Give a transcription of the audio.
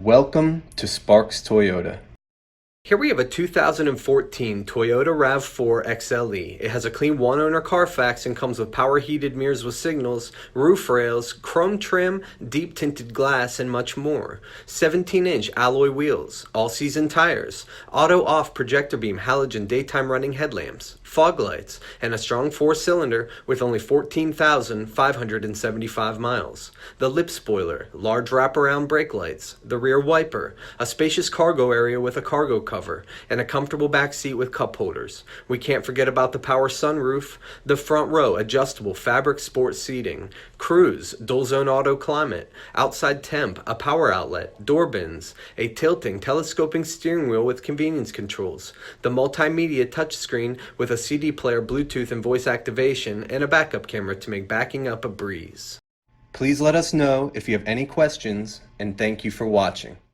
Welcome to Sparks Toyota. Here we have a 2014 Toyota RAV4 XLE. It has a clean one-owner Carfax and comes with power heated mirrors with signals, roof rails, chrome trim, deep tinted glass, and much more. 17-inch alloy wheels, all-season tires, auto-off projector beam halogen daytime running headlamps, fog lights, and a strong 4-cylinder with only 14,575 miles. The lip spoiler, large wraparound brake lights, the rear wiper, a spacious cargo area with a cargo cover, and a comfortable back seat with cup holders. We can't forget about the power sunroof, the front row adjustable fabric sport seating, cruise, dual zone auto climate, outside temp, a power outlet, door bins, a tilting telescoping steering wheel with convenience controls, the multimedia touchscreen with a CD player, Bluetooth and voice activation, and a backup camera to make backing up a breeze. Please let us know if you have any questions, and thank you for watching.